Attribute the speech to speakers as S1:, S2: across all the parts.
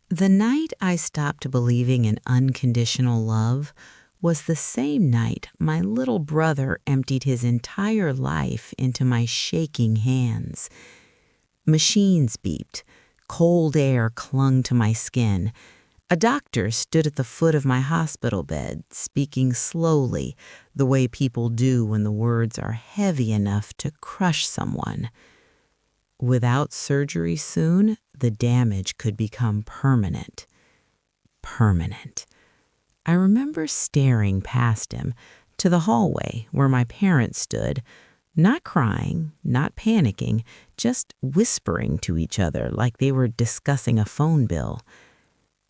S1: The night I stopped believing in unconditional love was the same night my little brother emptied his entire life into my shaking hands. Machines beeped, cold air clung to my skin. A doctor stood at the foot of my hospital bed, speaking slowly, the way people do when the words are heavy enough to crush someone. Without surgery soon, the damage could become permanent. Permanent. I remember staring past him to the hallway where my parents stood, not crying, not panicking, just whispering to each other like they were discussing a phone bill.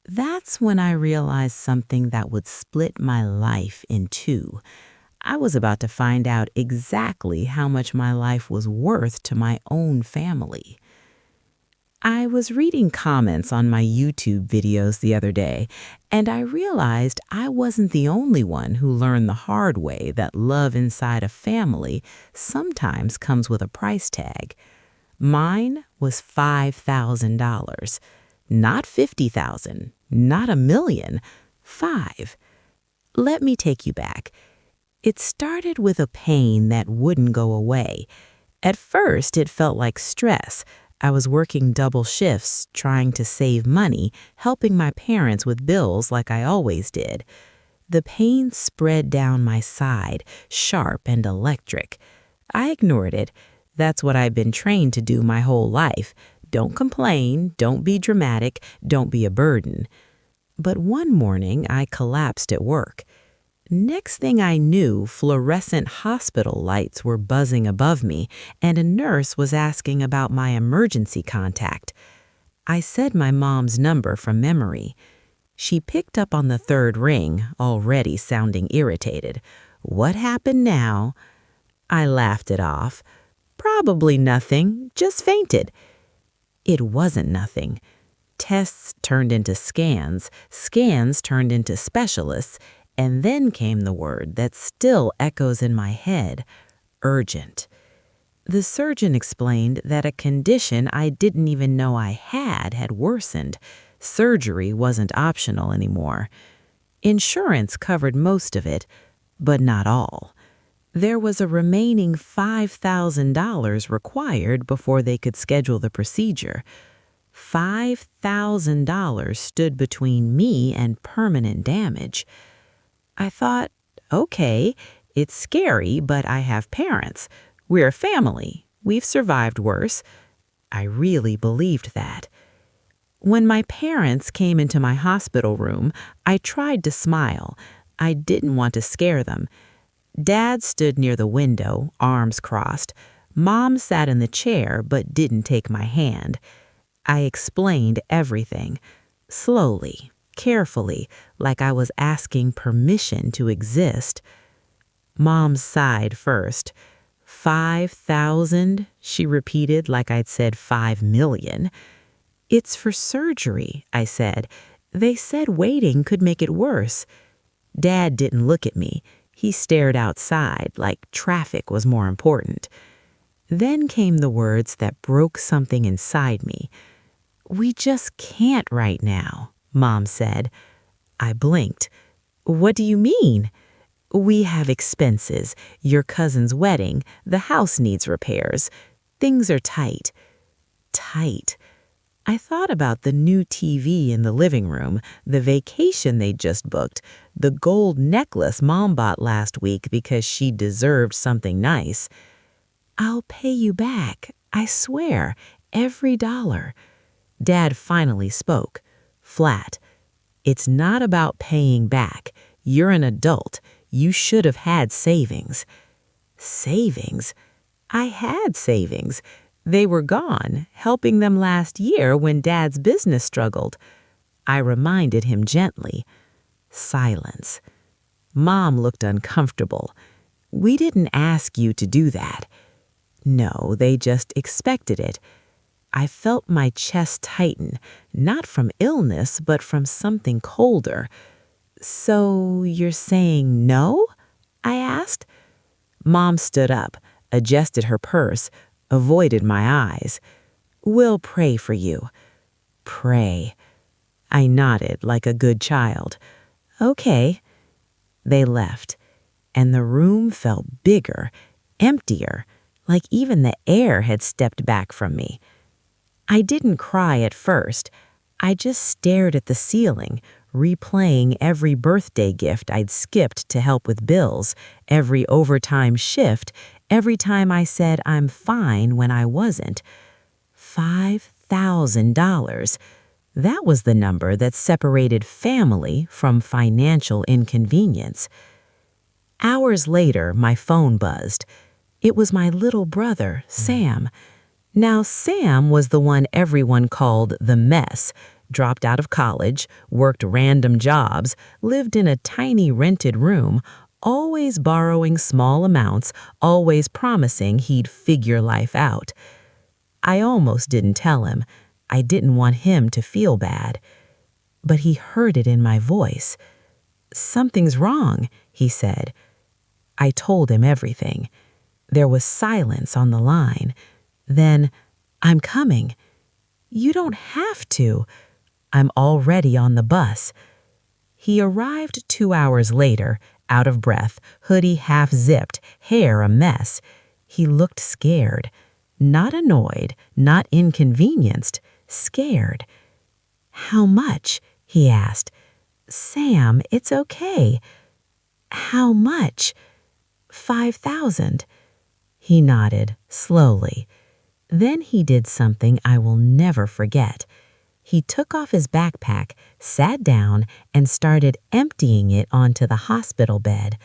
S1: That's when I realized something that would split my life in two. I was about to find out exactly how much my life was worth to my own family. I was reading comments on my YouTube videos the other day, and I realized I wasn't the only one who learned the hard way that love inside a family sometimes comes with a price tag. Mine was $5,000, not $50,000, not $1 million, 5. Let me take you back. It started with a pain that wouldn't go away. At first, it felt like stress. I was working double shifts, trying to save money, helping my parents with bills like I always did. The pain spread down my side, sharp and electric. I ignored it. That's what I've been trained to do my whole life. Don't complain, don't be dramatic, don't be a burden. But one morning, I collapsed at work. Next thing I knew, fluorescent hospital lights were buzzing above me, and a nurse was asking about my emergency contact. I said my mom's number from memory. She picked up on the third ring, already sounding irritated. What happened now? I laughed it off. Probably nothing, just fainted. It wasn't nothing. Tests turned into scans, scans turned into specialists, and then came the word that still echoes in my head, urgent. The surgeon explained that a condition I didn't even know I had worsened. Surgery wasn't optional anymore. Insurance covered most of it, but not all. There was a remaining $5,000 required before they could schedule the procedure. $5,000 stood between me and permanent damage. I thought, okay, it's scary, but I have parents. We're a family. We've survived worse. I really believed that. When my parents came into my hospital room, I tried to smile. I didn't want to scare them. Dad stood near the window, arms crossed. Mom sat in the chair but didn't take my hand. I explained everything, slowly, carefully, like I was asking permission to exist. Mom sighed first. 5,000, she repeated like I'd said 5 million. It's for surgery, I said. They said waiting could make it worse. Dad didn't look at me. He stared outside like traffic was more important. Then came the words that broke something inside me. We just can't right now, Mom said. I blinked. What do you mean? We have expenses, your cousin's wedding, the house needs repairs. Things are tight. Tight. I thought about the new TV in the living room, the vacation they just booked, the gold necklace Mom bought last week because she deserved something nice. I'll pay you back, I swear, every dollar. Dad finally spoke, flat. It's not about paying back. You're an adult. You should have had savings. Savings? I had savings. They were gone, helping them last year when Dad's business struggled. I reminded him gently. Silence. Mom looked uncomfortable. We didn't ask you to do that. No, they just expected it. I felt my chest tighten, not from illness, but from something colder. So you're saying no? I asked. Mom stood up, adjusted her purse, avoided my eyes. We'll pray for you. Pray. I nodded like a good child. Okay. They left, and the room felt bigger, emptier, like even the air had stepped back from me. I didn't cry at first. I just stared at the ceiling, replaying every birthday gift I'd skipped to help with bills, every overtime shift, every time I said I'm fine when I wasn't. $5,000. That was the number that separated family from financial inconvenience. Hours later, my phone buzzed. It was my little brother, Sam. Now, Sam was the one everyone called the mess. Dropped out of college, worked random jobs, lived in a tiny rented room, always borrowing small amounts, always promising he'd figure life out. I almost didn't tell him. I didn't want him to feel bad. But he heard it in my voice. "Something's wrong," he said. I told him everything. There was silence on the line. Then, "I'm coming." "You don't have to." "I'm already on the bus." He arrived 2 hours later, out of breath, hoodie half zipped, hair a mess. He looked scared. Not annoyed, not inconvenienced, scared. "How much?" he asked. "Sam, it's okay." "How much?" "5,000. He nodded, slowly. Then he did something I will never forget. He took off his backpack, sat down, and started emptying it onto the hospital bed.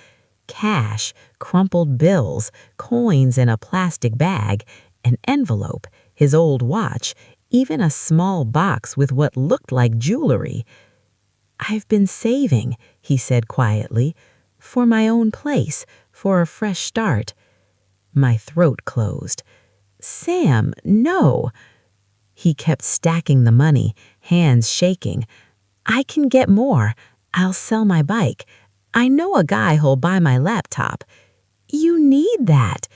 S1: Cash, crumpled bills, coins in a plastic bag, an envelope, his old watch, even a small box with what looked like jewelry. "I've been saving," he said quietly, "for my own place, for a fresh start." My throat closed. "Sam, no." He kept stacking the money, hands shaking. "I can get more. I'll sell my bike. I know a guy who'll buy my laptop." "You need that."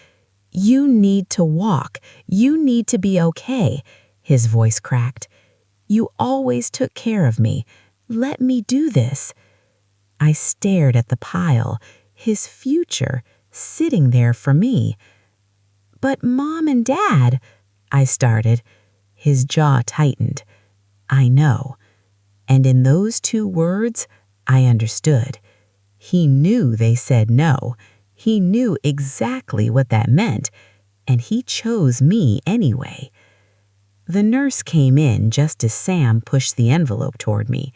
S1: "You need to walk. You need to be okay." His voice cracked. "You always took care of me. Let me do this." I stared at the pile, his future, sitting there for me. "But Mom and Dad," I started. His jaw tightened. "I know." And in those 2 words, I understood. He knew they said no. He knew exactly what that meant, and he chose me anyway. The nurse came in just as Sam pushed the envelope toward me.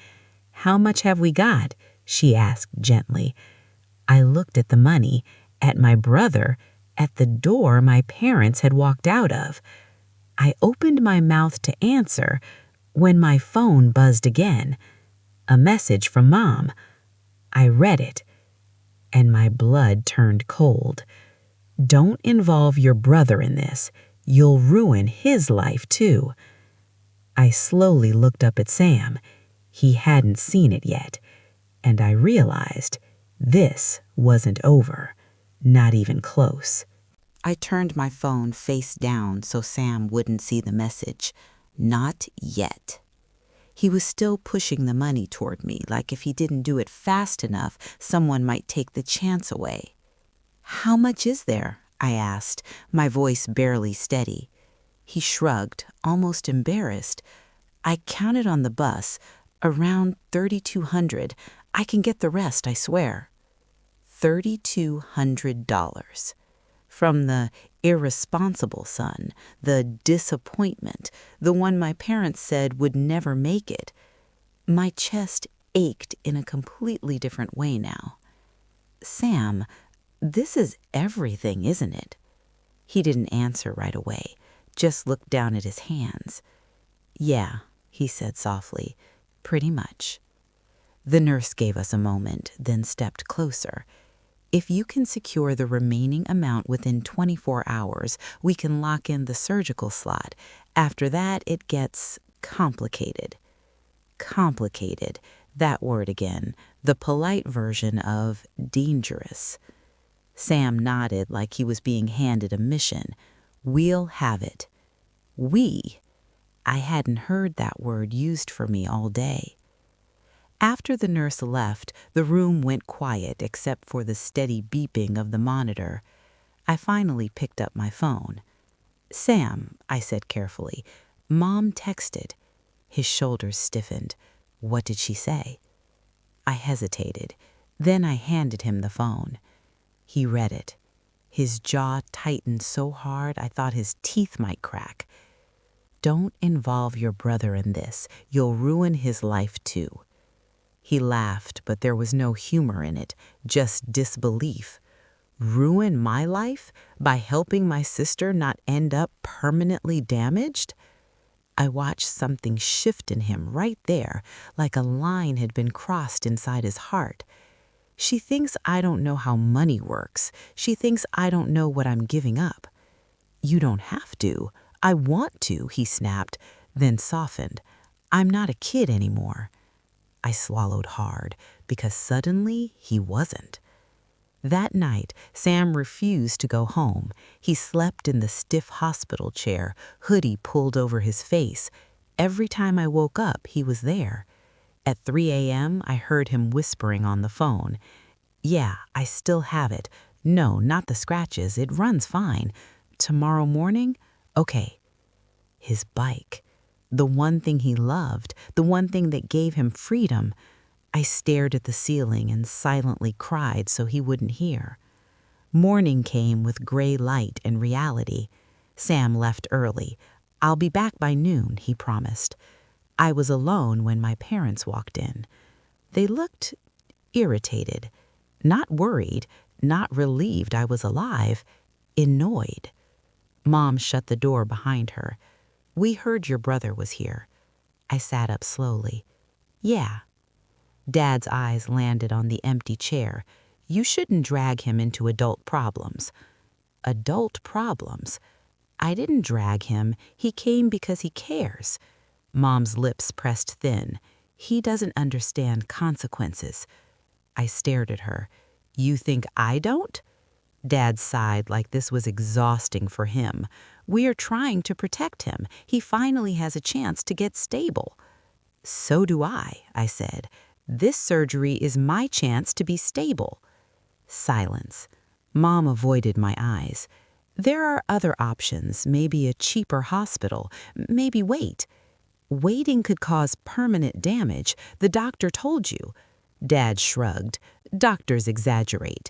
S1: "How much have we got?" she asked gently. I looked at the money, at my brother, at the door my parents had walked out of. I opened my mouth to answer when my phone buzzed again. A message from Mom. I read it, and my blood turned cold. "Don't involve your brother in this. You'll ruin his life, too." I slowly looked up at Sam. He hadn't seen it yet, and I realized this wasn't over, not even close. I turned my phone face down so Sam wouldn't see the message. Not yet. He was still pushing the money toward me, like if he didn't do it fast enough, someone might take the chance away. "How much is there?" I asked, my voice barely steady. He shrugged, almost embarrassed. "I counted on the bus, around $3,200. I can get the rest, I swear." $3,200. From the irresponsible son, the disappointment, the one my parents said would never make it. My chest ached in a completely different way now. "Sam, this is everything, isn't it?" He didn't answer right away, just looked down at his hands. "Yeah," he said softly, "pretty much." The nurse gave us a moment, then stepped closer. "If you can secure the remaining amount within 24 hours, we can lock in the surgical slot. After that, it gets complicated." Complicated, that word again, the polite version of dangerous. Sam nodded like he was being handed a mission. "We'll have it." We. I hadn't heard that word used for me all day. After the nurse left, the room went quiet except for the steady beeping of the monitor. I finally picked up my phone. "Sam," I said carefully, "Mom texted." His shoulders stiffened. "What did she say?" I hesitated. Then I handed him the phone. He read it. His jaw tightened so hard I thought his teeth might crack. "Don't involve your brother in this. You'll ruin his life too." He laughed, but there was no humor in it, just disbelief. Ruin my life by helping my sister not end up permanently damaged? I watched something shift in him right there, like a line had been crossed inside his heart. "She thinks I don't know how money works. She thinks I don't know what I'm giving up." "You don't have to. I want to," he snapped, then softened. "I'm not a kid anymore." I swallowed hard, because suddenly he wasn't. That night, Sam refused to go home. He slept in the stiff hospital chair, hoodie pulled over his face. Every time I woke up, he was there. At 3 a.m., I heard him whispering on the phone. "Yeah, I still have it. No, not the scratches. It runs fine. Tomorrow morning? Okay." His bike. The one thing he loved, the one thing that gave him freedom. I stared at the ceiling and silently cried so he wouldn't hear. Morning came with gray light and reality. Sam left early. "I'll be back by noon," he promised. I was alone when my parents walked in. They looked irritated, not worried, not relieved I was alive, annoyed. Mom shut the door behind her. "We heard your brother was here." I sat up slowly. "Yeah." Dad's eyes landed on the empty chair. "You shouldn't drag him into adult problems." Adult problems? I didn't drag him. He came because he cares. Mom's lips pressed thin. "He doesn't understand consequences." I stared at her. "You think I don't?" Dad sighed like this was exhausting for him. "We are trying to protect him. He finally has a chance to get stable." "So do I," I said. "This surgery is my chance to be stable." Silence. Mom avoided my eyes. "There are other options, maybe a cheaper hospital, maybe wait." "Waiting could cause permanent damage. The doctor told you." Dad shrugged. "Doctors exaggerate."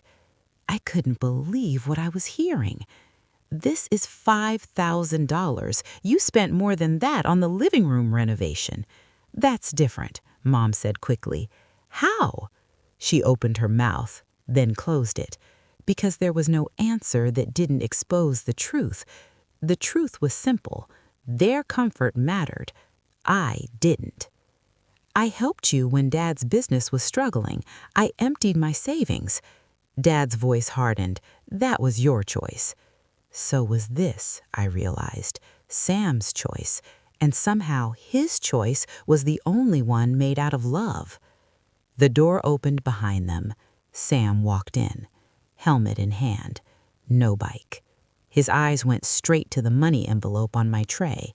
S1: I couldn't believe what I was hearing. "This is $5,000. You spent more than that on the living room renovation." "That's different," Mom said quickly. "How?" She opened her mouth, then closed it, because there was no answer that didn't expose the truth. The truth was simple. Their comfort mattered. I didn't. "I helped you when Dad's business was struggling. I emptied my savings." Dad's voice hardened. "That was your choice." So was this, I realized, Sam's choice, and somehow his choice was the only one made out of love. The door opened behind them. Sam walked in, helmet in hand, no bike. His eyes went straight to the money envelope on my tray.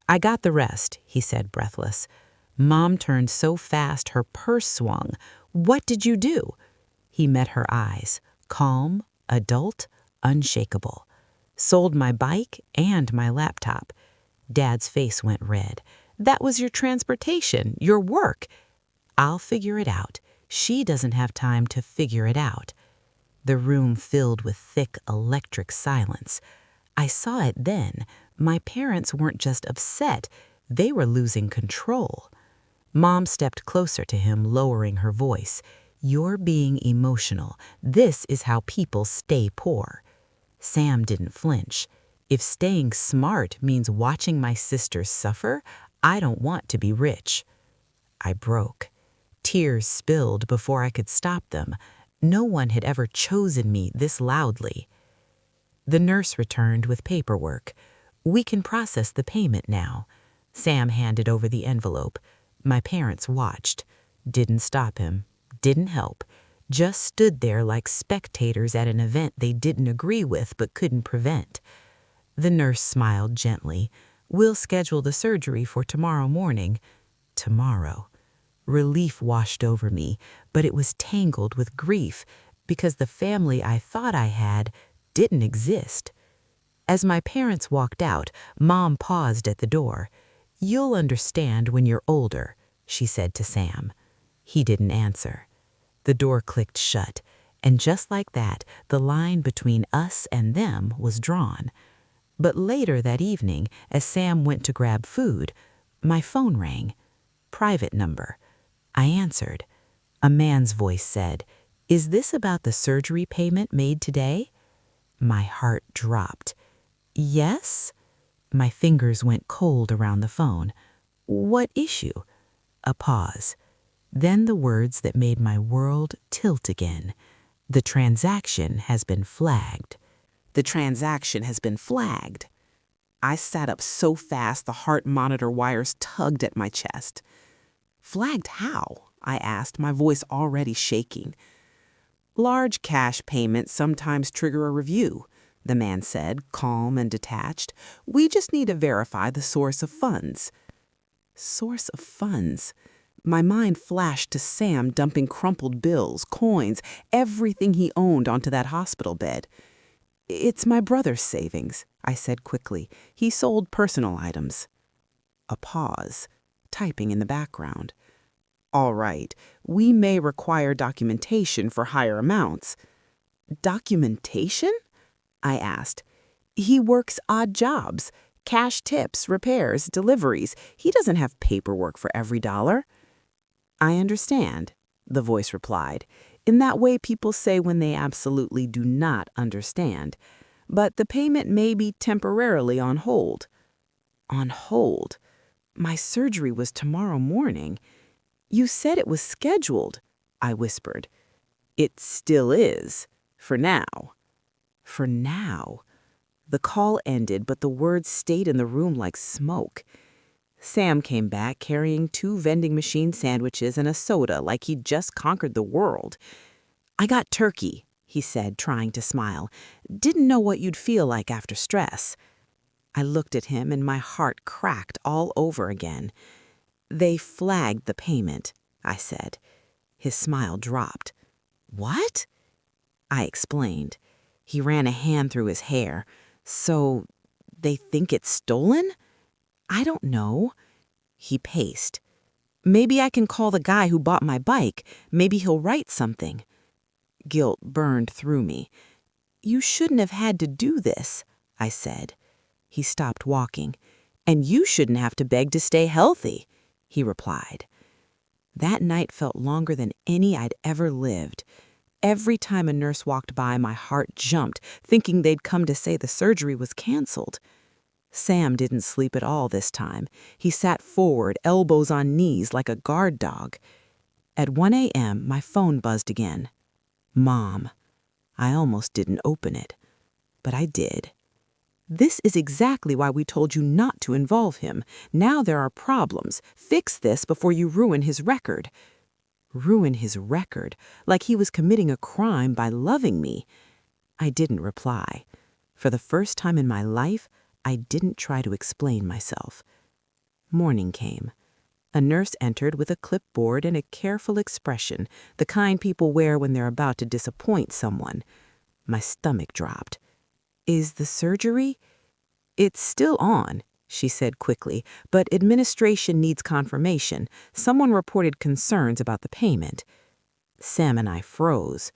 S1: "I got the rest," he said, breathless. Mom turned so fast her purse swung. "What did you do?" He met her eyes, calm, adult, unshakable. "Sold my bike and my laptop." Dad's face went red. "That was your transportation, your work." "I'll figure it out. She doesn't have time to figure it out." The room filled with thick electric silence. I saw it then. My parents weren't just upset. They were losing control. Mom stepped closer to him, lowering her voice. "You're being emotional. This is how people stay poor." Sam didn't flinch. "If staying smart means watching my sisters suffer, I don't want to be rich." I broke. Tears spilled before I could stop them. No one had ever chosen me this loudly. The nurse returned with paperwork. "We can process the payment now." Sam handed over the envelope. My parents watched. Didn't stop him. Didn't help. Just stood there like spectators at an event they didn't agree with but couldn't prevent. The nurse smiled gently. "We'll schedule the surgery for tomorrow morning." Tomorrow. Relief washed over me, but it was tangled with grief because the family I thought I had didn't exist. As my parents walked out, Mom paused at the door. "You'll understand when you're older," she said to Sam. He didn't answer. The door clicked shut, and just like that, the line between us and them was drawn. But later that evening, as Sam went to grab food, my phone rang. Private number. I answered. A man's voice said, "Is this about the surgery payment made today?" My heart dropped. "Yes?" My fingers went cold around the phone. "What issue?" A pause. Then the words that made my world tilt again. "The transaction has been flagged." The transaction has been flagged. I sat up so fast the heart monitor wires tugged at my chest. "Flagged how?" I asked, my voice already shaking. "Large cash payments sometimes trigger a review," the man said, calm and detached. "We just need to verify the source of funds." Source of funds? My mind flashed to Sam dumping crumpled bills, coins, everything he owned onto that hospital bed. "It's my brother's savings," I said quickly. "He sold personal items." A pause, typing in the background. "All right, we may require documentation for higher amounts." "Documentation?" I asked. "He works odd jobs, cash tips, repairs, deliveries. He doesn't have paperwork for every dollar." "I understand," the voice replied. "In that way people say when they absolutely do not understand. But the payment may be temporarily on hold." On hold? My surgery was tomorrow morning. "You said it was scheduled," I whispered. "It still is, for now." For now. The call ended, but the words stayed in the room like smoke. Sam came back carrying 2 vending machine sandwiches and a soda like he'd just conquered the world. "I got turkey," he said, trying to smile. "Didn't know what you'd feel like after stress." I looked at him and my heart cracked all over again. "They flagged the payment," I said. His smile dropped. "What?" I explained. He ran a hand through his hair. "So, they think it's stolen?" "I don't know." He paced. "Maybe I can call the guy who bought my bike. Maybe he'll write something." Guilt burned through me. "You shouldn't have had to do this," I said. He stopped walking. "And you shouldn't have to beg to stay healthy," he replied. That night felt longer than any I'd ever lived. Every time a nurse walked by, my heart jumped, thinking they'd come to say the surgery was canceled. Sam didn't sleep at all this time. He sat forward, elbows on knees, like a guard dog. At 1 a.m., my phone buzzed again. Mom. I almost didn't open it, but I did. "This is exactly why we told you not to involve him. Now there are problems. Fix this before you ruin his record." Ruin his record, like he was committing a crime by loving me. I didn't reply. For the first time in my life, I didn't try to explain myself. Morning came. A nurse entered with a clipboard and a careful expression, the kind people wear when they're about to disappoint someone. My stomach dropped. "Is the surgery?" "It's still on," she said quickly, "but administration needs confirmation. Someone reported concerns about the payment." Sam and I froze.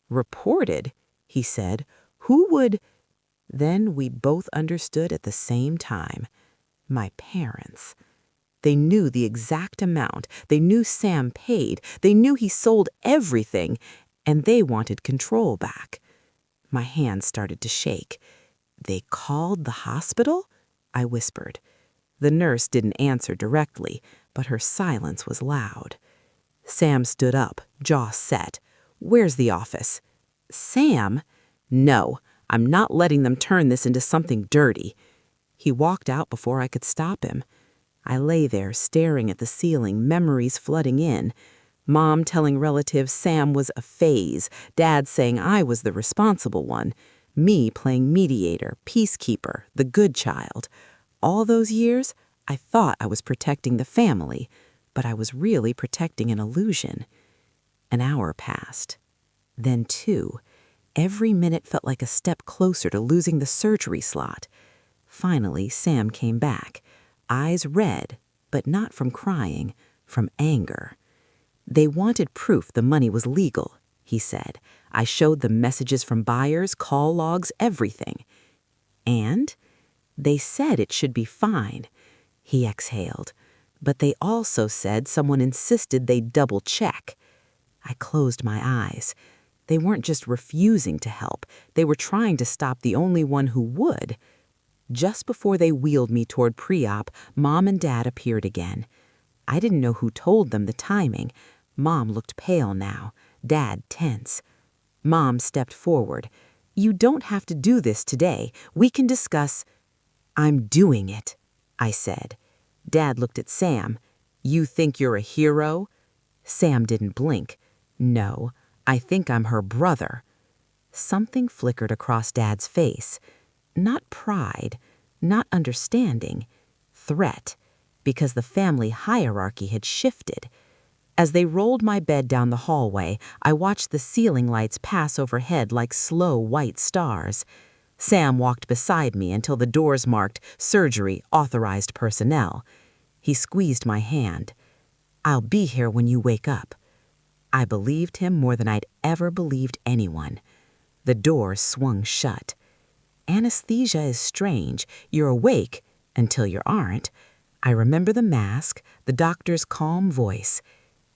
S1: "Reported?" he said. "Who would—" Then we both understood at the same time. My parents. They knew the exact amount. They knew Sam paid. They knew he sold everything, and they wanted control back. My hands started to shake. "They called the hospital?" I whispered. The nurse didn't answer directly, but her silence was loud. Sam stood up, jaw set. "Where's the office?" "Sam?" "No, I'm not letting them turn this into something dirty." He walked out before I could stop him. I lay there staring at the ceiling, memories flooding in. Mom telling relatives Sam was a phase, Dad saying I was the responsible one, me playing mediator, peacekeeper, the good child. All those years, I thought I was protecting the family, but I was really protecting an illusion. An hour passed. Then 2. Every minute felt like a step closer to losing the surgery slot. Finally, Sam came back, eyes red, but not from crying, from anger. They wanted proof the money was legal, he said. I showed them messages from buyers, call logs, everything. And they said it should be fine, he exhaled. But they also said someone insisted they double check. I closed my eyes. They weren't just refusing to help. They were trying to stop the only one who would. Just before they wheeled me toward pre-op, Mom and Dad appeared again. I didn't know who told them the timing. Mom looked pale now, Dad tense. Mom stepped forward. You don't have to do this today. We can discuss. I'm doing it, I said. Dad looked at Sam. You think you're a hero? Sam didn't blink. No, I think I'm her brother. Something flickered across Dad's face. Not pride, not understanding, threat, because the family hierarchy had shifted. As they rolled my bed down the hallway, I watched the ceiling lights pass overhead like slow white stars. Sam walked beside me until the doors marked Surgery Authorized Personnel. He squeezed my hand. I'll be here when you wake up. I believed him more than I'd ever believed anyone. The door swung shut. Anesthesia is strange. You're awake until you aren't. I remember the mask, the doctor's calm voice.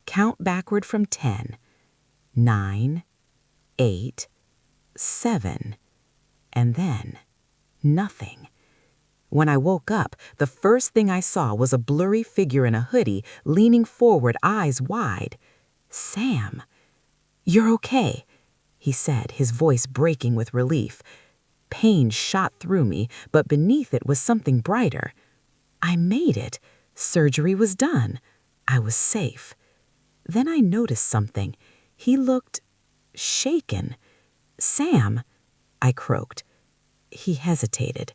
S1: Count backward from 10. 9, 8, 7, and then nothing. When I woke up, the first thing I saw was a blurry figure in a hoodie, leaning forward, eyes wide. Sam. You're okay, he said, his voice breaking with relief. Pain shot through me, but beneath it was something brighter. I made it. Surgery was done. I was safe. Then I noticed something. He looked shaken. Sam, I croaked. He hesitated.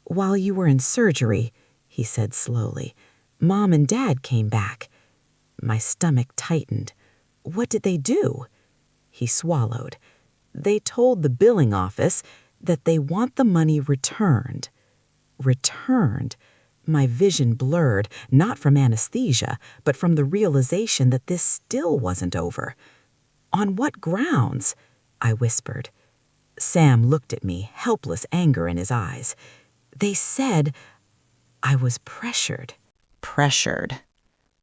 S1: While you were in surgery, he said slowly, Mom and Dad came back. My stomach tightened. What did they do? He swallowed. They told the billing office that they want the money returned. Returned? My vision blurred, not from anesthesia, but from the realization that this still wasn't over. On what grounds? I whispered. Sam looked at me, helpless anger in his eyes. They said I was pressured. Pressured.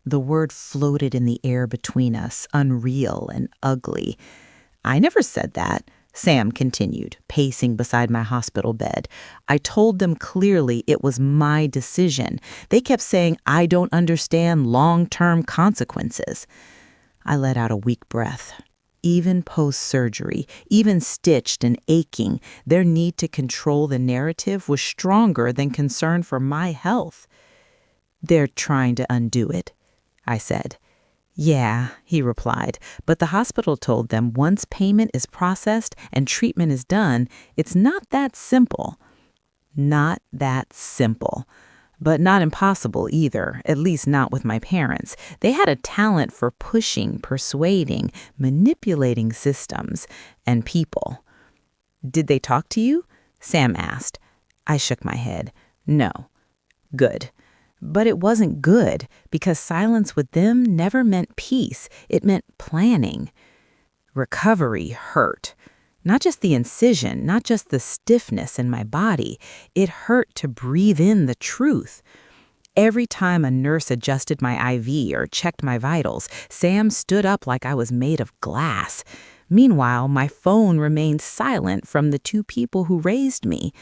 S1: The word floated in the air between us, unreal and ugly. I never said that, Sam continued, pacing beside my hospital bed. I told them clearly it was my decision. They kept saying I don't understand long-term consequences. I let out a weak breath. Even post-surgery, even stitched and aching, their need to control the narrative was stronger than concern for my health. They're trying to undo it, I said. Yeah, he replied, but the hospital told them once payment is processed and treatment is done, it's not that simple. Not that simple. But not impossible either, at least not with my parents. They had a talent for pushing, persuading, manipulating systems and people. Did they talk to you? Sam asked. I shook my head. No. Good. But it wasn't good, because silence with them never meant peace. It meant planning. Recovery hurt. Not just the incision, not just the stiffness in my body. It hurt to breathe in the truth. Every time a nurse adjusted my IV or checked my vitals, Sam stood up like I was made of glass. Meanwhile, my phone remained silent from the two people who raised me.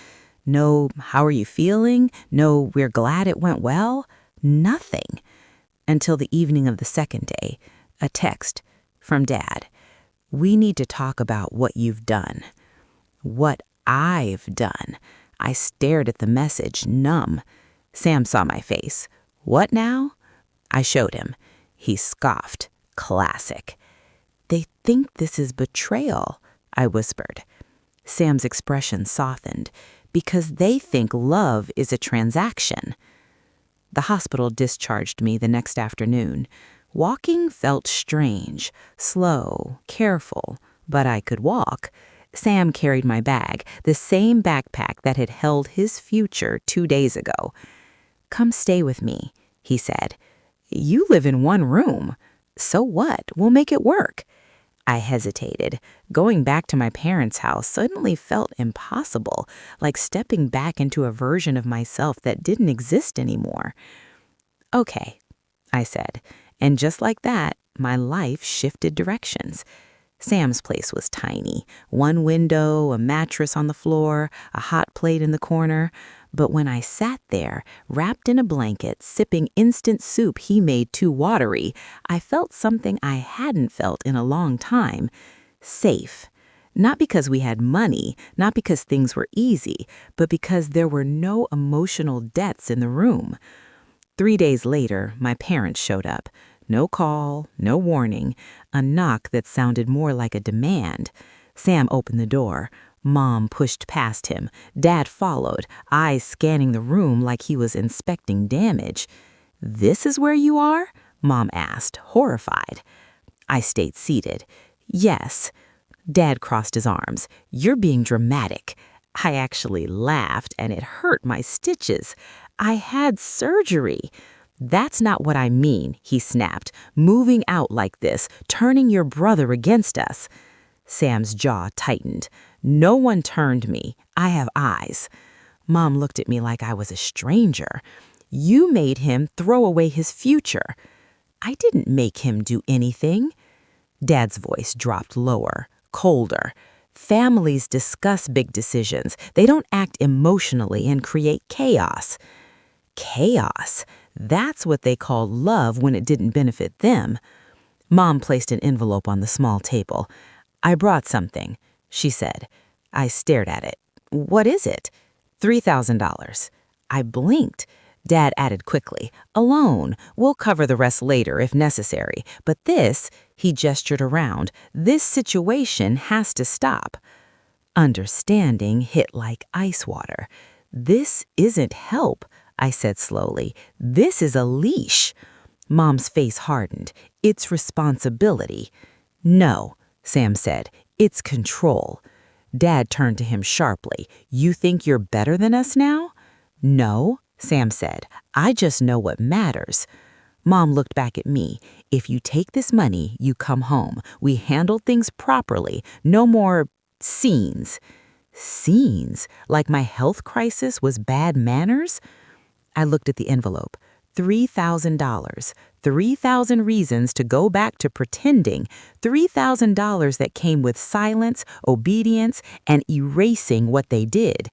S1: No, how are you feeling? No, we're glad it went well. Nothing. Until the evening of the second day, a text from Dad. We need to talk about what you've done. What I've done. I stared at the message, numb. Sam saw my face. What now? I showed him. He scoffed. Classic. They think this is betrayal, I whispered. Sam's expression softened. Because they think love is a transaction. The hospital discharged me the next afternoon. Walking felt strange, slow, careful, but I could walk. Sam carried my bag, the same backpack that had held his future 2 days ago. "Come stay with me," he said. "You live in one room." "So what? We'll make it work." I hesitated. Going back to my parents' house suddenly felt impossible, like stepping back into a version of myself that didn't exist anymore. "Okay," I said, and just like that, my life shifted directions. Sam's place was tiny. One window, a mattress on the floor, a hot plate in the corner. But when I sat there, wrapped in a blanket, sipping instant soup he made too watery, I felt something I hadn't felt in a long time. Safe. Not because we had money, not because things were easy, but because there were no emotional debts in the room. 3 days later, my parents showed up. No call, no warning, a knock that sounded more like a demand. Sam opened the door. Mom pushed past him. Dad followed, eyes scanning the room like he was inspecting damage. "This is where you are?" Mom asked, horrified. I stayed seated. "Yes." Dad crossed his arms. "You're being dramatic." I actually laughed, and it hurt my stitches. "I had surgery." "That's not what I mean," he snapped, "moving out like this, turning your brother against us." Sam's jaw tightened. "No one turned me. I have eyes." Mom looked at me like I was a stranger. "You made him throw away his future." "I didn't make him do anything." Dad's voice dropped lower, colder. "Families discuss big decisions. They don't act emotionally and create chaos." Chaos. That's what they called love when it didn't benefit them. Mom placed an envelope on the small table. "I brought something," she said. I stared at it. "What is it?" $3,000. I blinked. Dad added quickly, "A loan. We'll cover the rest later if necessary. But this," he gestured around, "this situation has to stop." Understanding hit like ice water. "This isn't help," I said slowly. "This is a leash." Mom's face hardened. "It's responsibility." "No," Sam said. "It's control." Dad turned to him sharply. "You think you're better than us now?" "No," Sam said. "I just know what matters." Mom looked back at me. "If you take this money, you come home. We handle things properly. No more scenes." Scenes? Like my health crisis was bad manners? I looked at the envelope. $3,000. 3,000 reasons to go back to pretending. $3,000 that came with silence, obedience, and erasing what they did.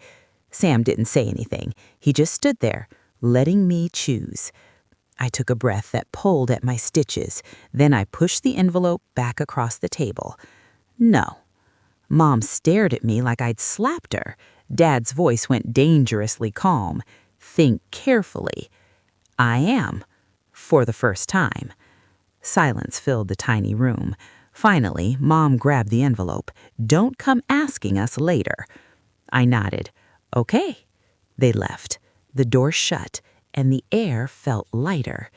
S1: Sam didn't say anything. He just stood there, letting me choose. I took a breath that pulled at my stitches. Then I pushed the envelope back across the table. "No." Mom stared at me like I'd slapped her. Dad's voice went dangerously calm. "Think carefully." "I am." For the first time. Silence filled the tiny room. Finally, Mom grabbed the envelope. "Don't come asking us later." I nodded. "Okay." They left. The door shut, and the air felt lighter.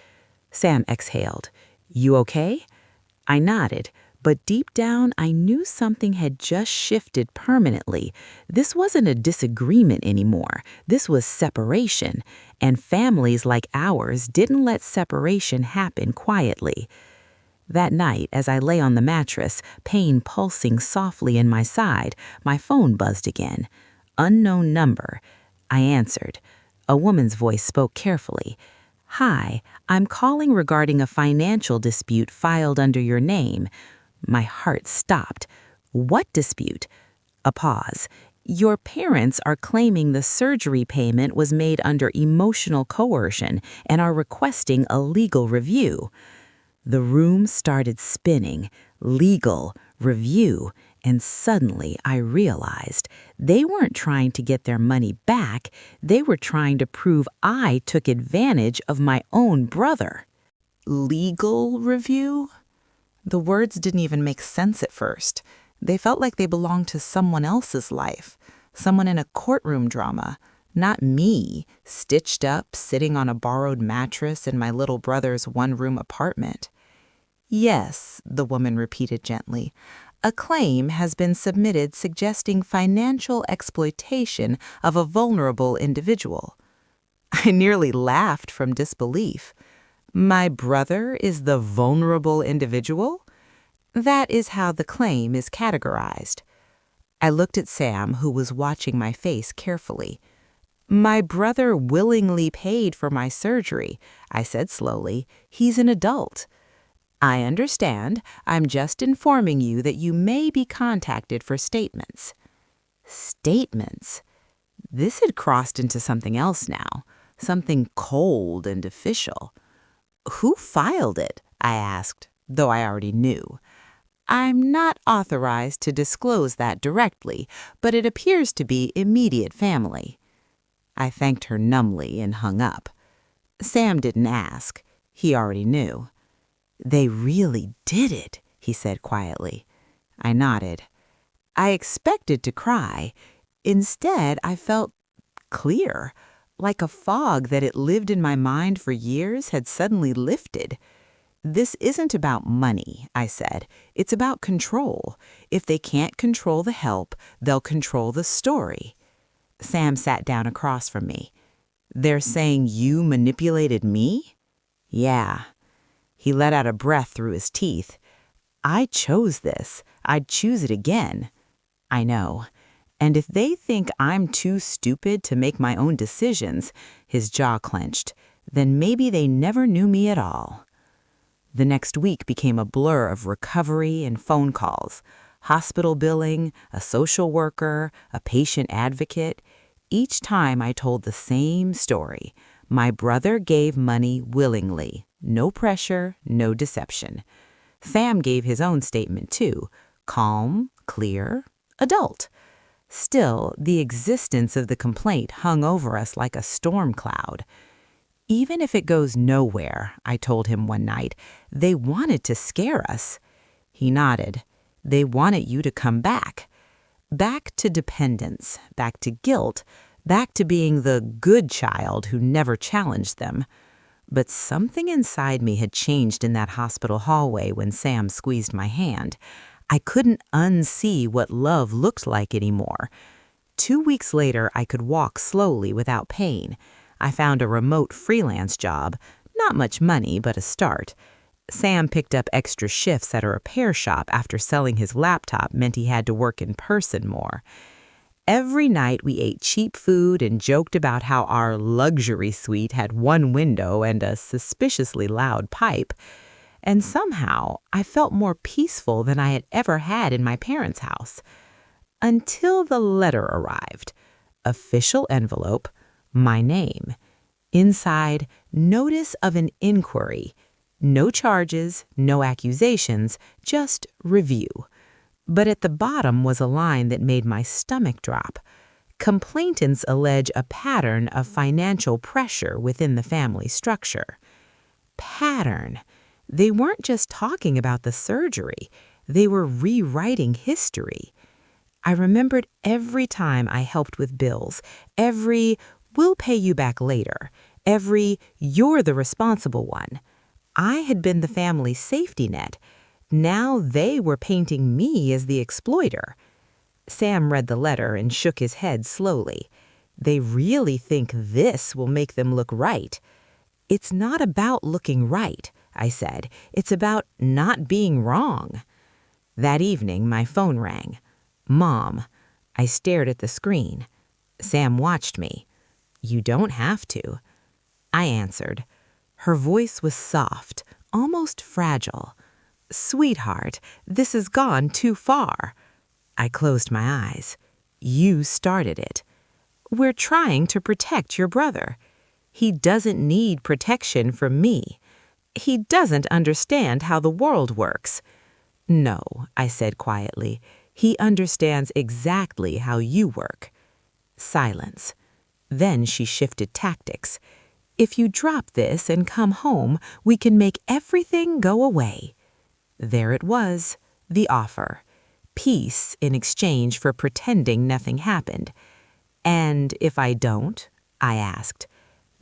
S1: Sam exhaled. "You okay?" I nodded. But deep down, I knew something had just shifted permanently. This wasn't a disagreement anymore. This was separation. And families like ours didn't let separation happen quietly. That night, as I lay on the mattress, pain pulsing softly in my side, my phone buzzed again. Unknown number. I answered. A woman's voice spoke carefully. "Hi, I'm calling regarding a financial dispute filed under your name." My heart stopped. "What dispute?" A pause. "Your parents are claiming the surgery payment was made under emotional coercion and are requesting a legal review." The room started spinning. Legal review. And suddenly I realized they weren't trying to get their money back. They were trying to prove I took advantage of my own brother. Legal review? The words didn't even make sense at first. They felt like they belonged to someone else's life, someone in a courtroom drama, not me, stitched up, sitting on a borrowed mattress in my little brother's one-room apartment. Yes, the woman repeated gently. A claim has been submitted suggesting financial exploitation of a vulnerable individual. I nearly laughed from disbelief. My brother is the vulnerable individual? That is how the claim is categorized. I looked at Sam, who was watching my face carefully. My brother willingly paid for my surgery, I said slowly. He's an adult. I understand. I'm just informing you that you may be contacted for statements. Statements? This had crossed into something else now, something cold and official. Who filed it? I asked, though I already knew. I'm not authorized to disclose that directly, but it appears to be immediate family. I thanked her numbly and hung up. Sam didn't ask. He already knew. They really did it, he said quietly. I nodded. I expected to cry. Instead, I felt clear, like a fog that had lived in my mind for years had suddenly lifted. This isn't about money, I said. It's about control. If they can't control the help, they'll control the story. Sam sat down across from me. They're saying you manipulated me? Yeah. He let out a breath through his teeth. I chose this. I'd choose it again. I know. And if they think I'm too stupid to make my own decisions, his jaw clenched, then maybe they never knew me at all. The next week became a blur of recovery and phone calls, hospital billing, a social worker, a patient advocate. Each time I told the same story. My brother gave money willingly. No pressure, no deception. Sam gave his own statement too. Calm, clear, adult. Still, the existence of the complaint hung over us like a storm cloud. Even if it goes nowhere, I told him one night, they wanted to scare us. He nodded. They wanted you to come back. Back to dependence, back to guilt, back to being the good child who never challenged them. But something inside me had changed in that hospital hallway when Sam squeezed my hand. I couldn't unsee what love looked like anymore. 2 weeks later, I could walk slowly without pain. I found a remote freelance job, not much money, but a start. Sam picked up extra shifts at a repair shop after selling his laptop meant he had to work in person more. Every night we ate cheap food and joked about how our luxury suite had one window and a suspiciously loud pipe. And somehow I felt more peaceful than I had ever had in my parents' house. Until the letter arrived. Official envelope, my name. Inside, notice of an inquiry. No charges, no accusations, just review. But at the bottom was a line that made my stomach drop. Complainants allege a pattern of financial pressure within the family structure. Pattern. They weren't just talking about the surgery. They were rewriting history. I remembered every time I helped with bills, every "we'll pay you back later," every "you're the responsible one." I had been the family's safety net. Now they were painting me as the exploiter. Sam read the letter and shook his head slowly. They really think this will make them look right. It's not about looking right, I said. It's about not being wrong. That evening, my phone rang. Mom. I stared at the screen. Sam watched me. You don't have to. I answered. Her voice was soft, almost fragile. Sweetheart, this has gone too far. I closed my eyes. You started it. We're trying to protect your brother. He doesn't need protection from me. He doesn't understand how the world works. No, I said quietly. He understands exactly how you work. Silence. Then she shifted tactics. If you drop this and come home, we can make everything go away. There it was, the offer. Peace in exchange for pretending nothing happened. "And if I don't?" I asked.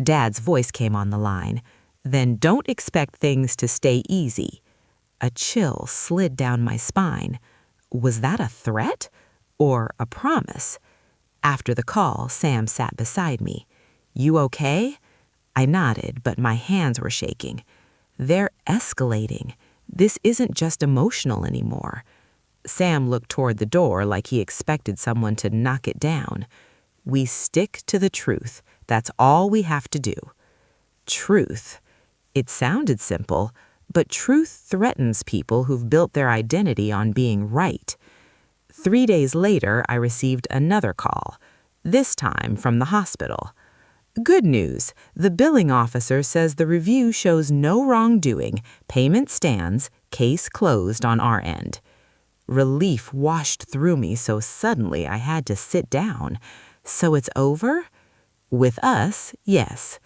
S1: Dad's voice came on the line. "Then don't expect things to stay easy." A chill slid down my spine. Was that a threat or a promise? After the call, Sam sat beside me. "You okay?" I nodded, but my hands were shaking. "They're escalating. This isn't just emotional anymore." Sam looked toward the door like he expected someone to knock it down. "We stick to the truth. That's all we have to do." Truth. It sounded simple, but truth threatens people who've built their identity on being right. 3 days later, I received another call, this time from the hospital. "Good news. The billing officer says the review shows no wrongdoing. Payment stands. Case closed on our end." Relief washed through me so suddenly I had to sit down. "So it's over?" "With us, yes."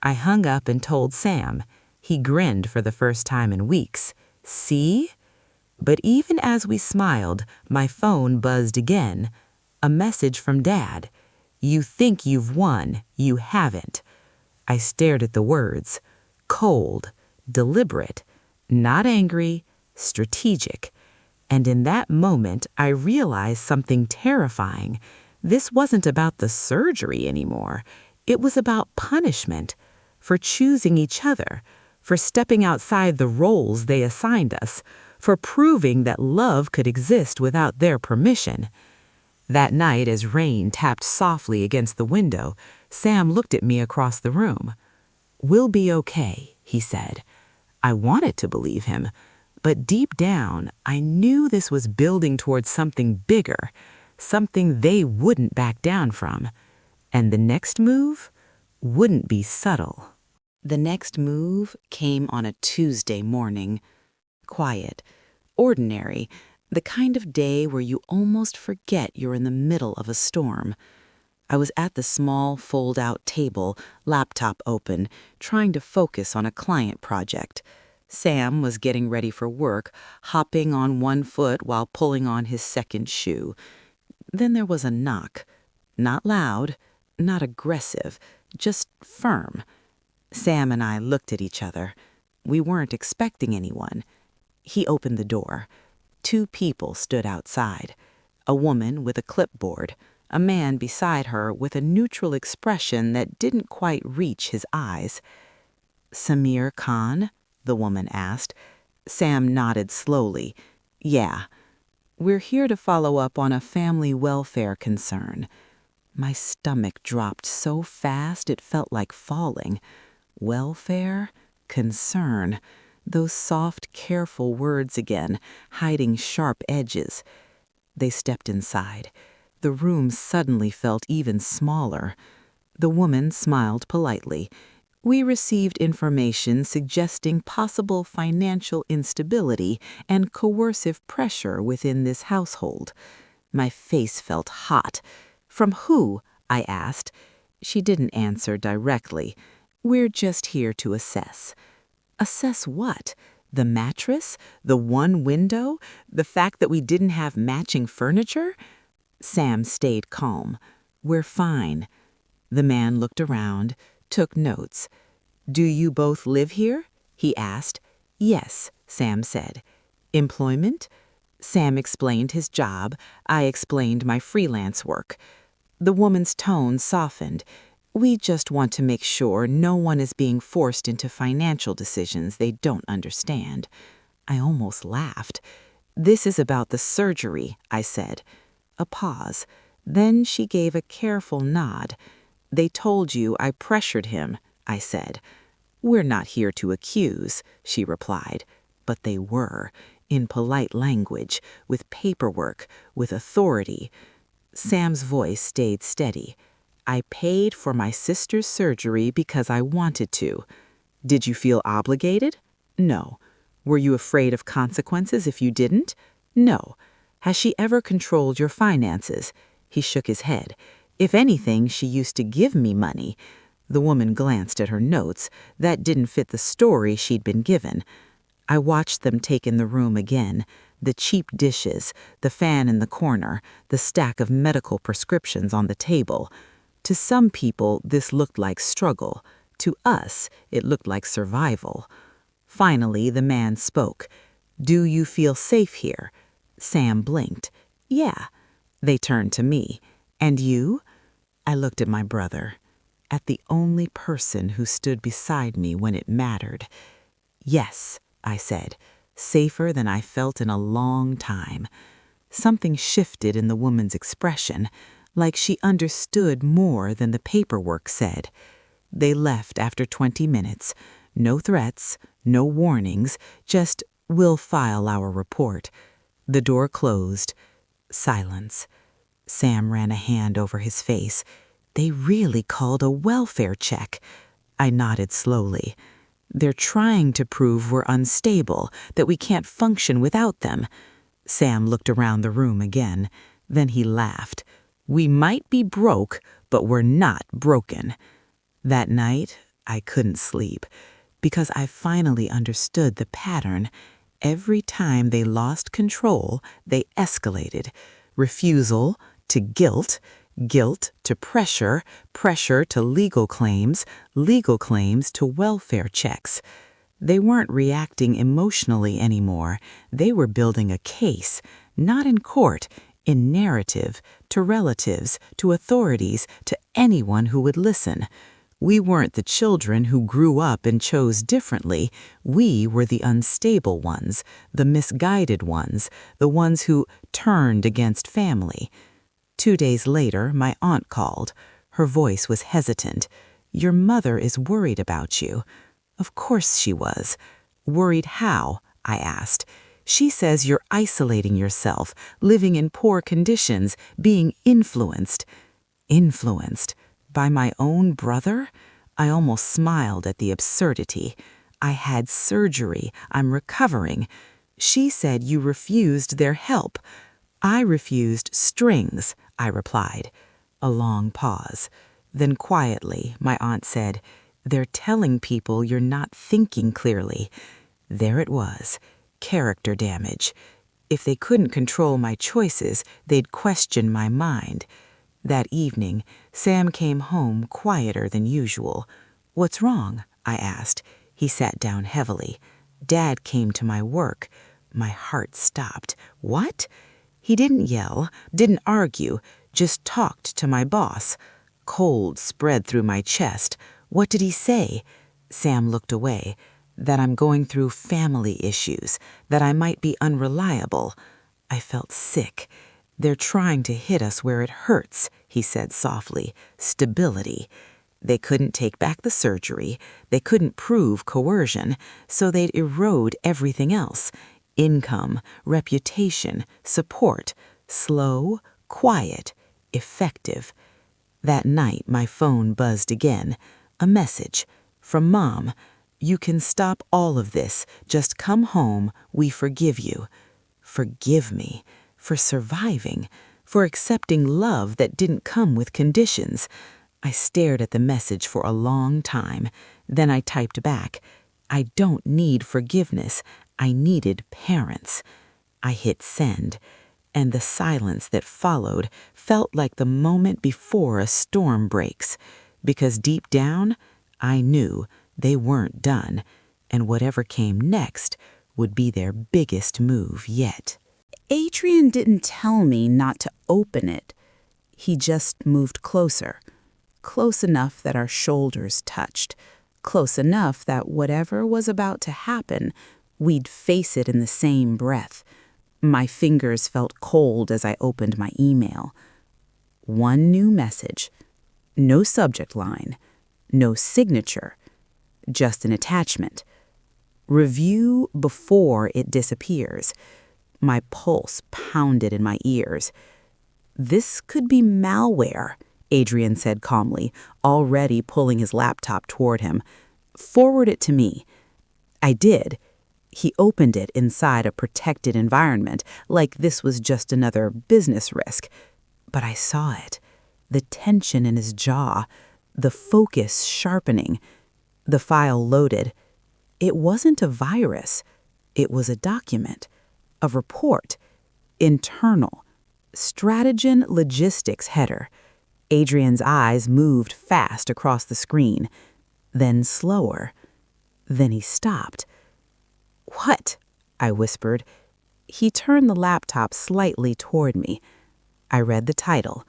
S1: I hung up and told Sam. He grinned for the first time in weeks. "See?" But even as we smiled, my phone buzzed again. A message from Dad. "You think you've won. You haven't." I stared at the words. Cold, deliberate, not angry, strategic. And in that moment, I realized something terrifying. This wasn't about the surgery anymore. It was about punishment for choosing each other, for stepping outside the roles they assigned us, for proving that love could exist without their permission. That night, as rain tapped softly against the window, Sam looked at me across the room. "We'll be okay," he said. I wanted to believe him, but deep down, I knew this was building towards something bigger, something they wouldn't back down from. And the next move wouldn't be subtle. The next move came on a Tuesday morning. Quiet, ordinary, the kind of day where you almost forget you're in the middle of a storm. I was at the small fold-out table, laptop open, trying to focus on a client project. Sam was getting ready for work, hopping on one foot while pulling on his second shoe. Then there was a knock. Not loud, not aggressive, just firm. Sam and I looked at each other. We weren't expecting anyone. He opened the door. 2 people stood outside. A woman with a clipboard, a man beside her with a neutral expression that didn't quite reach his eyes. "Samir Khan?" the woman asked. Sam nodded slowly. "Yeah. We're here to follow up on a family welfare concern." My stomach dropped so fast it felt like falling. Welfare? Concern. Those soft, careful words again, hiding sharp edges. They stepped inside. The room suddenly felt even smaller. The woman smiled politely. "We received information suggesting possible financial instability and coercive pressure within this household." My face felt hot. "From who?" I asked. She didn't answer directly. "We're just here to assess." Assess what? The mattress? The one window? The fact that we didn't have matching furniture? Sam stayed calm. "We're fine." The man looked around, took notes. "Do you both live here?" he asked. "Yes," Sam said. "Employment?" Sam explained his job. I explained my freelance work. The woman's tone softened. "We just want to make sure no one is being forced into financial decisions they don't understand." I almost laughed. "This is about the surgery," I said. A pause. Then she gave a careful nod. "They told you I pressured him," I said. "We're not here to accuse," she replied. But they were, in polite language, with paperwork, with authority. Sam's voice stayed steady. "I paid for my sister's surgery because I wanted to." "Did you feel obligated?" "No." "Were you afraid of consequences if you didn't?" "No." "Has she ever controlled your finances?" He shook his head. "If anything, she used to give me money." The woman glanced at her notes. That didn't fit the story she'd been given. I watched them take in the room again. the cheap dishes, the fan in the corner, the stack of medical prescriptions on the table. To some people, this looked like struggle. To us, it looked like survival. Finally, the man spoke. "Do you feel safe here?" Sam blinked. "Yeah." They turned to me. "And you?" I looked at my brother, at the only person who stood beside me when it mattered. "Yes," I said, safer than I felt in a long time. Something shifted in the woman's expression, like she understood more than the paperwork said. They left after 20 minutes. No threats, no warnings, just, "We'll file our report." The door closed. Silence. Sam ran a hand over his face. "They really called a welfare check." I nodded slowly. "They're trying to prove we're unstable, that we can't function without them." Sam looked around the room again. Then he laughed. "We might be broke, but we're not broken." That night, I couldn't sleep, because I finally understood the pattern. Every time they lost control, they escalated. Refusal to guilt, guilt to pressure, pressure to legal claims to welfare checks. They weren't reacting emotionally anymore. They were building a case, not in court, in narrative, to relatives, to authorities, to anyone who would listen. We weren't the children who grew up and chose differently. We were the unstable ones, the misguided ones, the ones who turned against family. 2 days later, my aunt called. Her voice was hesitant. "Your mother is worried about you." Of course she was. "Worried how?" I asked. "She says you're isolating yourself, living in poor conditions, being influenced." Influenced? By my own brother? I almost smiled at the absurdity. "I had surgery. I'm recovering." "She said you refused their help." "I refused strings," I replied. A long pause. Then quietly, my aunt said, "They're telling people you're not thinking clearly." There it was. Character damage. If they couldn't control my choices, they'd question my mind. That evening, Sam came home quieter than usual. "What's wrong?" I asked. He sat down heavily. "Dad came to my work." My heart stopped. "What?" He didn't yell, didn't argue, just talked to my boss. Cold spread through my chest. "What did he say?" Sam looked away. "That I'm going through family issues, that I might be unreliable." I felt sick. "They're trying to hit us where it hurts," he said softly. "Stability." They couldn't take back the surgery. They couldn't prove coercion, so they'd erode everything else. Income, reputation, support. Slow, quiet, effective. That night, my phone buzzed again. A message from Mom. "You can stop all of this. Just come home. We forgive you." Forgive me. For surviving, for accepting love that didn't come with conditions. I stared at the message for a long time. Then I typed back, "I don't need forgiveness. I needed parents." I hit send, and the silence that followed felt like the moment before a storm breaks, because deep down, I knew they weren't done, and whatever came next would be their biggest move yet. Adrian didn't tell me not to open it. He just moved closer. Close enough that our shoulders touched. Close enough that whatever was about to happen, we'd face it in the same breath. My fingers felt cold as I opened my email. One new message. No subject line. No signature. Just an attachment. "Review before it disappears." My pulse pounded in my ears. "This could be malware," Adrian said calmly, already pulling his laptop toward him. "Forward it to me." I did. He opened it inside a protected environment, like this was just another business risk. But I saw it. The tension in his jaw, the focus sharpening. The file loaded. It wasn't a virus. It was a document.
S2: A report. Internal. Strategy Logistics header. Adrian's eyes moved fast across the screen, then slower. Then he stopped. "What?" I whispered. He turned the laptop slightly toward me. I read the title.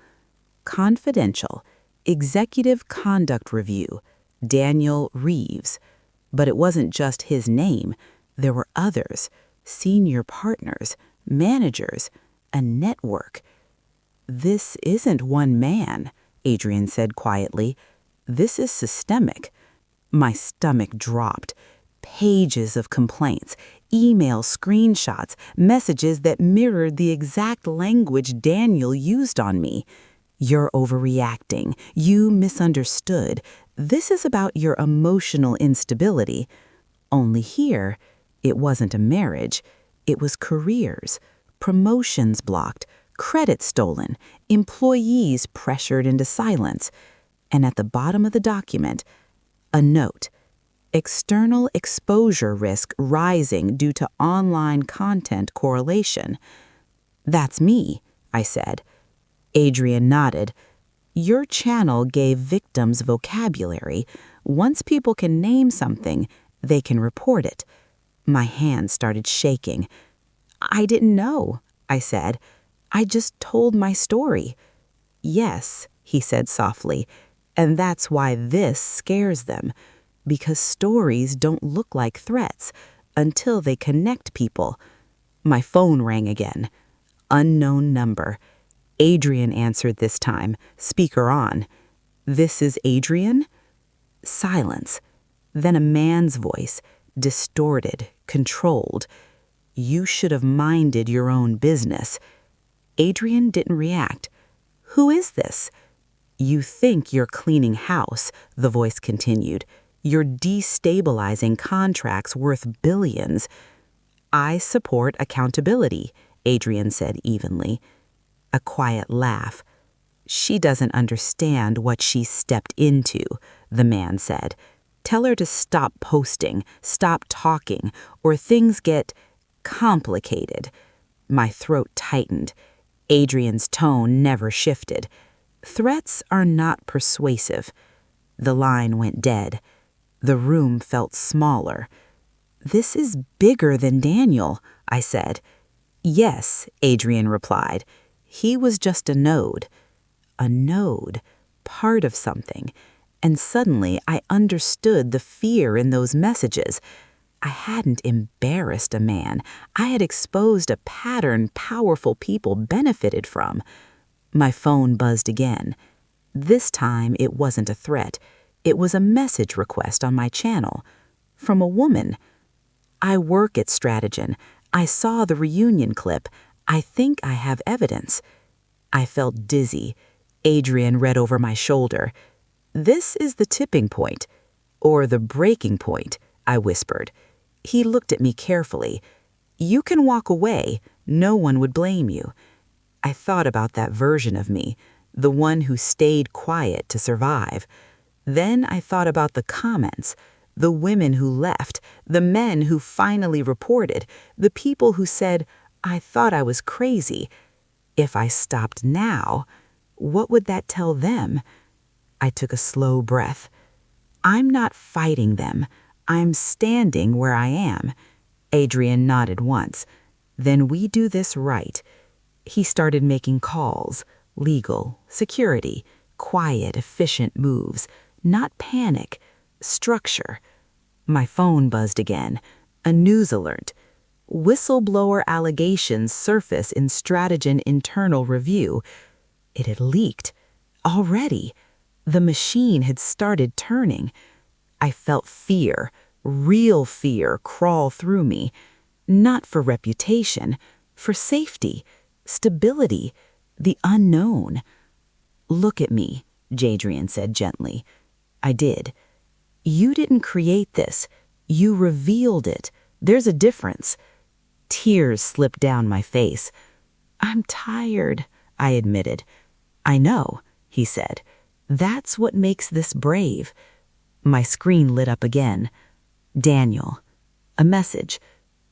S2: Confidential. Executive Conduct Review. Daniel Reeves. But it wasn't just his name. There were others. Senior partners. Managers. A network. "This isn't one man," Adrian said quietly. "This is systemic." My stomach dropped. Pages of complaints, email screenshots, messages that mirrored the exact language Daniel used on me. "You're overreacting. You misunderstood. This is about your emotional instability." Only here, it wasn't a marriage. It was careers, promotions blocked, credit stolen, employees pressured into silence. And at the bottom of the document, a note. External exposure risk rising due to online content correlation. "That's me," I said. Adrian nodded. "Your channel gave victims vocabulary. Once people can name something, they can report it." My hand started shaking. "I didn't know," I said. "I just told my story." "Yes," he said softly, "and that's why this scares them. Because stories don't look like threats until they connect people." My phone rang again. Unknown number. Adrian answered this time, speaker on. "This is Adrian?" Silence. Then a man's voice, distorted, controlled. "You should have minded your own business." Adrian didn't react. "Who is this?" "You think you're cleaning house," the voice continued. "You're destabilizing contracts worth billions." "I support accountability," Adrian said evenly. A quiet laugh. "She doesn't understand what she stepped into," the man said. "Tell her to stop posting, stop talking, or things get complicated." My throat tightened. Adrian's tone never shifted. "Threats are not persuasive." The line went dead. The room felt smaller. "This is bigger than Daniel," I said. "Yes," Adrian replied. "He was just a node." A node, part of something. And suddenly I understood the fear in those messages. I hadn't embarrassed a man. I had exposed a pattern powerful people benefited from. My phone buzzed again. This time it wasn't a threat. It was a message request on my channel. From a woman. "I work at Strategy. I saw the reunion clip. I think I have evidence." I felt dizzy. Adrian read over my shoulder. "This is the tipping point." "Or the breaking point," I whispered. He looked at me carefully. "You can walk away. No one would blame you." I thought about that version of me, the one who stayed quiet to survive. Then I thought about the comments, the women who left, the men who finally reported, the people who said, "I thought I was crazy." If I stopped now, what would that tell them? I took a slow breath. "I'm not fighting them. I'm standing where I am." Adrian nodded once. "Then we do this right." He started making calls, legal, security, quiet, efficient moves, not panic, structure. My phone buzzed again. A news alert. Whistleblower allegations surface in Strategy internal review. It had leaked. Already. The machine had started turning. I felt fear, real fear, crawl through me. Not for reputation, for safety, stability, the unknown. "Look at me," Jadrian said gently. I did. "You didn't create this. You revealed it. There's a difference." Tears slipped down my face. "I'm tired," I admitted. "I know," he said. "That's what makes this brave." My screen lit up again. Daniel. A message.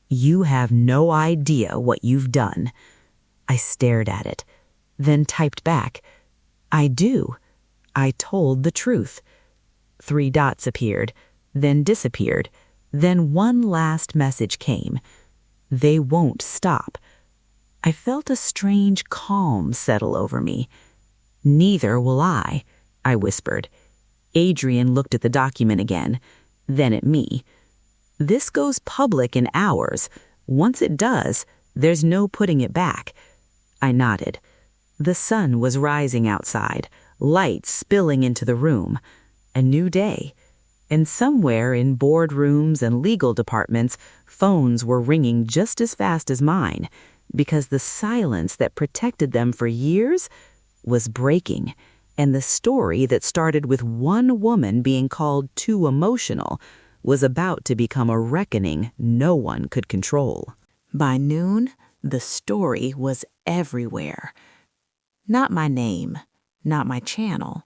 S2: You have no idea what you've done. I stared at it, then typed back, I do. I told the truth. 3 dots appeared, then disappeared, then one last message came. They won't stop. I felt a strange calm settle over me. Neither will I whispered. Adrian looked at the document again, then at me. This goes public in hours. Once it does, there's no putting it back. I nodded. The sun was rising outside, light spilling into the room. A new day. And somewhere in boardrooms and legal departments, phones were ringing just as fast as mine, because the silence that protected them for years was breaking, and the story that started with one woman being called too emotional was about to become a reckoning no one could control. By noon, the story was everywhere. Not my name, not my channel,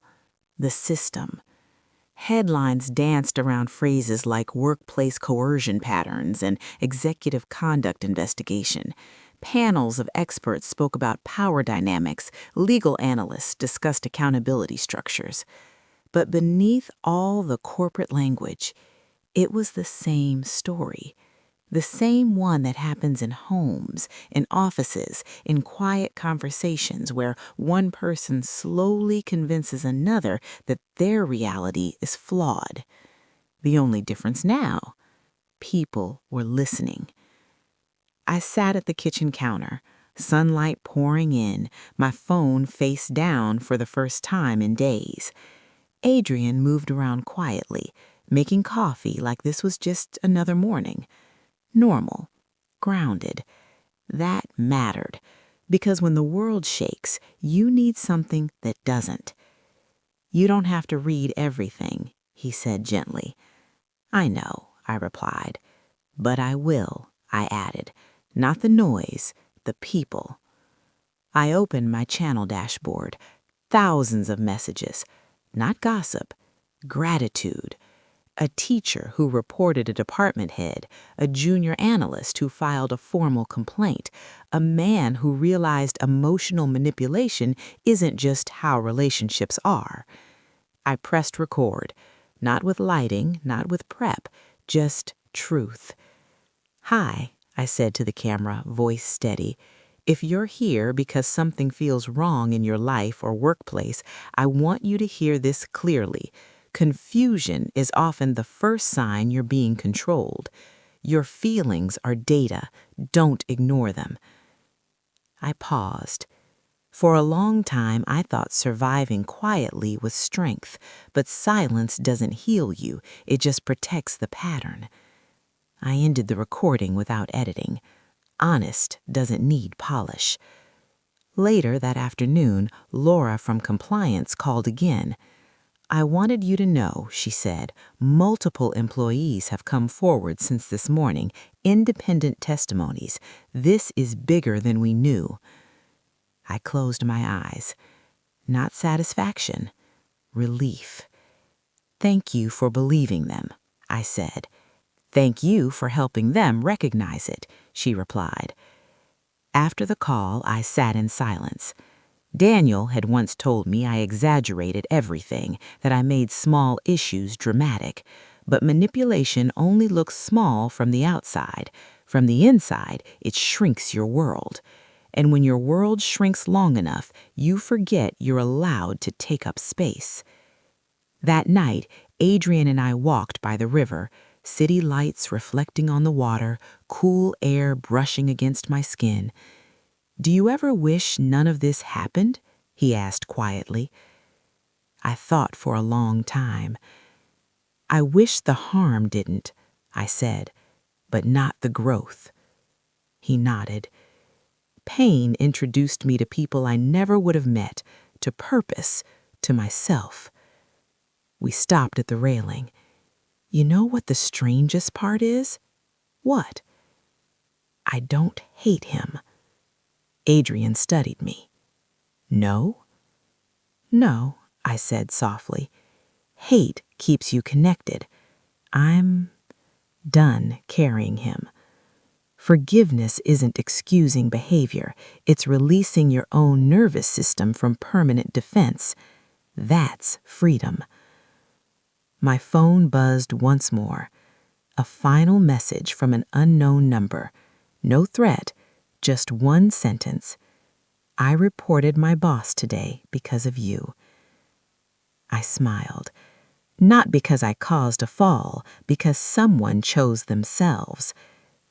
S2: the system. Headlines danced around phrases like workplace coercion patterns and executive conduct investigation. Panels of experts spoke about power dynamics. Legal analysts discussed accountability structures. But beneath all the corporate language, it was the same story. The same one that happens in homes, in offices, in quiet conversations where one person slowly convinces another that their reality is flawed. The only difference now, people were listening. I sat at the kitchen counter, sunlight pouring in, my phone face down for the first time in days. Adrian moved around quietly, making coffee like this was just another morning. Normal, grounded. That mattered, because when the world shakes, you need something that doesn't. You don't have to read everything, he said gently. I know, I replied. But I will, I added. Not the noise, the people. I opened my channel dashboard. Thousands of messages. Not gossip, gratitude. A teacher who reported a department head, a junior analyst who filed a formal complaint, a man who realized emotional manipulation isn't just how relationships are. I pressed record, not with lighting, not with prep, just truth. Hi, I said to the camera, voice steady. If you're here because something feels wrong in your life or workplace, I want you to hear this clearly. Confusion is often the first sign you're being controlled. Your feelings are data. Don't ignore them. I paused. For a long time, I thought surviving quietly was strength, but silence doesn't heal you. It just protects the pattern. I ended the recording without editing. Honest doesn't need polish. Later that afternoon, Laura from compliance called again. I wanted you to know, she said, multiple employees have come forward since this morning, independent testimonies. This is bigger than we knew. I closed my eyes. Not satisfaction, relief. Thank you for believing them, I said. Thank you for helping them recognize it, she replied. After the call, I sat in silence. Daniel had once told me I exaggerated everything, that I made small issues dramatic. But manipulation only looks small from the outside. From the inside, it shrinks your world. And when your world shrinks long enough, you forget you're allowed to take up space. That night, Adrian and I walked by the river, city lights reflecting on the water, cool air brushing against my skin. Do you ever wish none of this happened? He asked quietly. I thought for a long time. I wish the harm didn't, I said, but not the growth. He nodded. Pain introduced me to people I never would have met, to purpose, to myself. We stopped at the railing. You know what the strangest part is? What? I don't hate him. Adrian studied me. No? No, I said softly. Hate keeps you connected. I'm done carrying him. Forgiveness isn't excusing behavior, it's releasing your own nervous system from permanent defense. That's freedom. My phone buzzed once more. A final message from an unknown number. No threat, just one sentence. I reported my boss today because of you. I smiled. Not because I caused a fall, because someone chose themselves.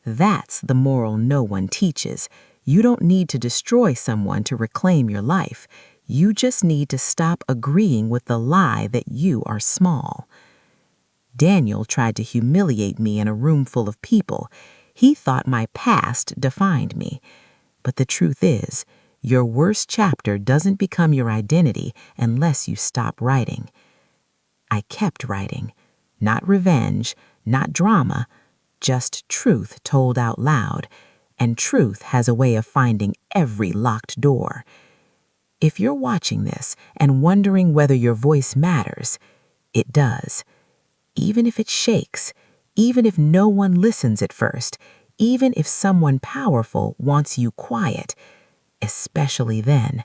S2: That's the moral no one teaches. You don't need to destroy someone to reclaim your life. You just need to stop agreeing with the lie that you are small. Daniel tried to humiliate me in a room full of people. He thought my past defined me. But the truth is, your worst chapter doesn't become your identity unless you stop writing. I kept writing. Not revenge, not drama, just truth told out loud. And truth has a way of finding every locked door. If you're watching this and wondering whether your voice matters, it does. Even if it shakes, even if no one listens at first, even if someone powerful wants you quiet, especially then,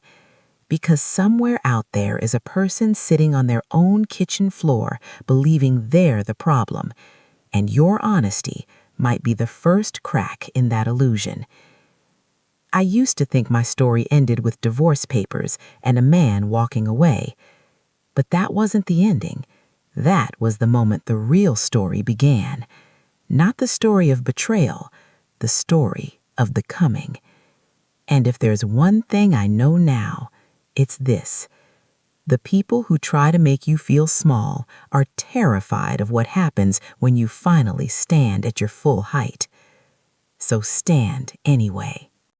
S2: because somewhere out there is a person sitting on their own kitchen floor believing they're the problem, and your honesty might be the first crack in that illusion. I used to think my story ended with divorce papers and a man walking away, but that wasn't the ending. That was the moment the real story began. Not the story of betrayal, the story of becoming. And if there's one thing I know now, it's this. The people who try to make you feel small are terrified of what happens when you finally stand at your full height. So stand anyway.